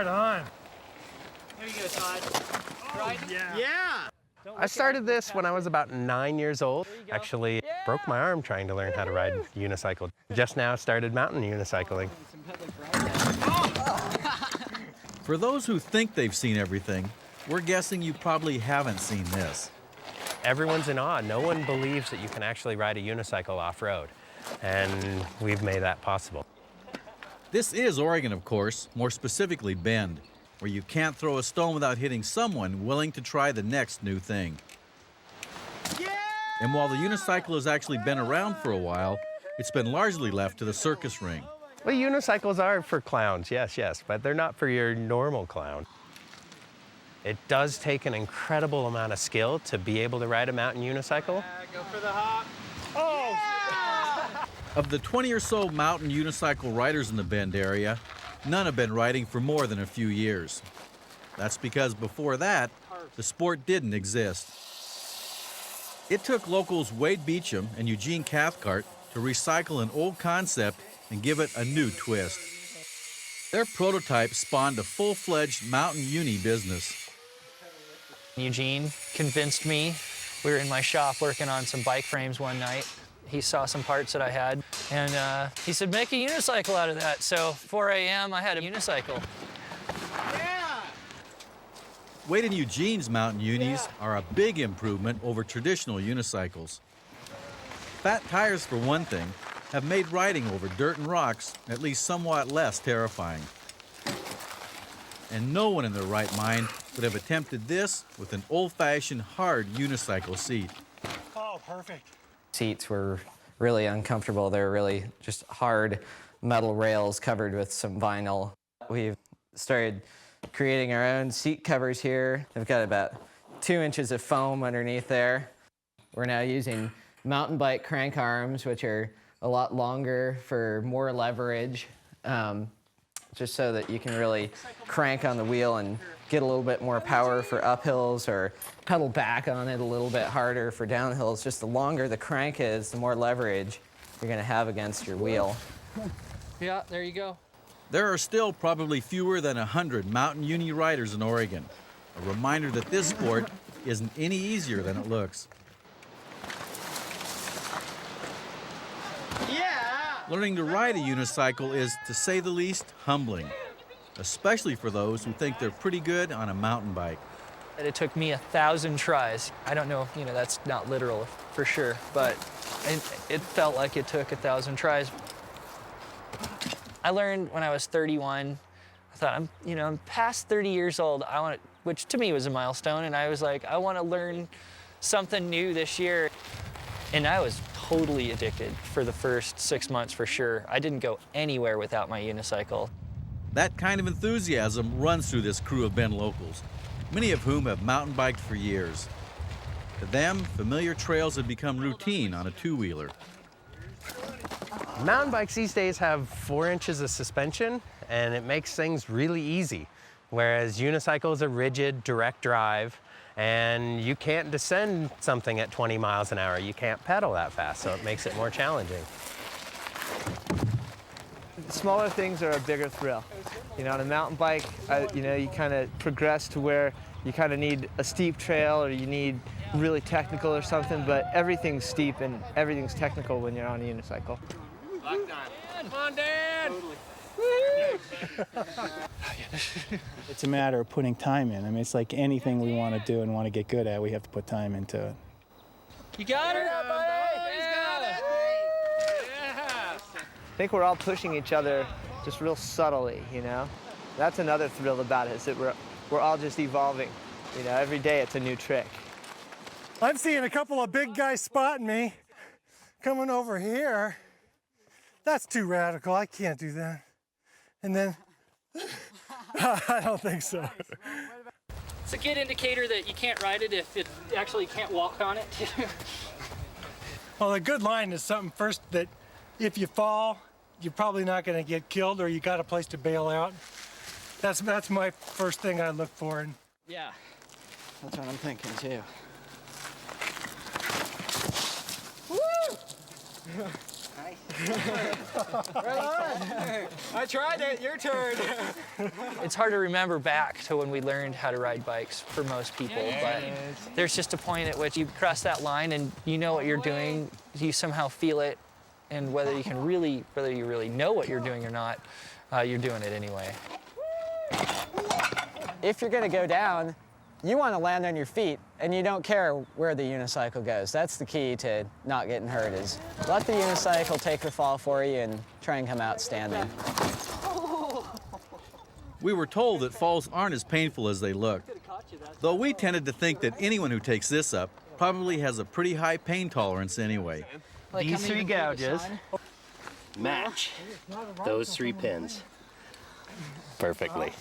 Right on. There you go, Todd. Oh, yeah. Yeah! I started this when I was about 9 years old. Actually, broke my arm trying to learn how to ride unicycle. Just now started mountain unicycling. For those who think they've seen everything, we're guessing you probably haven't seen this. Everyone's in awe. No one believes that you can actually ride a unicycle off-road, and we've made that possible. This is Oregon, of course, more specifically Bend, where you can't throw a stone without hitting someone willing to try the next new thing. And while the unicycle has actually been around for a while, it's been largely left to the circus ring. Well, unicycles are for clowns, yes, but they're not for your normal clown. It does take an incredible amount of skill to be able to ride a mountain unicycle. Go for the hop. Oh! Yeah! Of the 20 or so mountain unicycle riders in the Bend area, none have been riding for more than a few years. That's because before that, the sport didn't exist. It took locals Wade Beecham and Eugene Cathcart to recycle an old concept and give it a new twist. Their prototype spawned a full-fledged mountain uni business. Eugene convinced me. We were in my shop working on some bike frames one night. He saw some parts that I had, and he said, make a unicycle out of that. So 4 a.m., I had a unicycle. Yeah! Wade and Eugene's mountain unis are a big improvement over traditional unicycles. Fat tires, for one thing, have made riding over dirt and rocks at least somewhat less terrifying. And no one in their right mind would have attempted this with an old-fashioned hard unicycle seat. Oh, perfect. Seats were really uncomfortable. They were really just hard metal rails covered with some vinyl. We've started creating our own seat covers here. They've got about 2 inches of foam underneath there. We're now using mountain bike crank arms, which are a lot longer for more leverage, just so that you can really crank on the wheel and get a little bit more power for uphills or pedal back on it a little bit harder for downhills. Just the longer the crank is, the more leverage you're going to have against your wheel. Yeah, there you go. There are still probably fewer than 100 mountain uni riders in Oregon. A reminder that this sport isn't any easier than it looks. Learning to ride a unicycle is, to say the least, humbling, especially for those who think they're pretty good on a mountain bike. It took me 1,000 tries. I don't know, that's not literal for sure, but it felt like it took 1,000 tries. I learned when I was 31. I thought, I'm past 30 years old. Which to me was a milestone, and I was like, I want to learn something new this year. And I was totally addicted for the first 6 months for sure. I didn't go anywhere without my unicycle. That kind of enthusiasm runs through this crew of Bend locals, many of whom have mountain biked for years. To them, familiar trails have become routine on a two-wheeler. Mountain bikes these days have 4 inches of suspension, and it makes things really easy, whereas unicycles are rigid, direct drive, and you can't descend something at 20 miles an hour. You can't pedal that fast, so it makes it more challenging. Smaller things are a bigger thrill. On a mountain bike, you kind of progress to where you kind of need a steep trail or you need really technical or something, but everything's steep and everything's technical when you're on a unicycle. Come on, Dad! It's a matter of putting time in. I mean, it's like anything we want to do and want to get good at, we have to put time into it. You got her? Yeah. I think we're all pushing each other just real subtly, That's another thrill about it, is that we're all just evolving. Every day it's a new trick. I'm seeing a couple of big guys spotting me coming over here. That's too radical. I can't do that. And then, I don't think so. It's a good indicator that you can't ride it if it actually can't walk on it. Well, a good line is something first that if you fall, you're probably not going to get killed or you got a place to bail out. That's my first thing I look for. Yeah, that's what I'm thinking too. Woo! I tried it, your turn. It's hard to remember back to when we learned how to ride bikes for most people, but there's just a point at which you cross that line and you know what you're doing, you somehow feel it, and whether you really know what you're doing or not, you're doing it anyway. If you're going to go down, you want to land on your feet, and you don't care where the unicycle goes. That's the key to not getting hurt, is let the unicycle take the fall for you and try and come out standing. We were told that falls aren't as painful as they look, though we tended to think that anyone who takes this up probably has a pretty high pain tolerance anyway. These 3 gouges Match those 3 pins perfectly.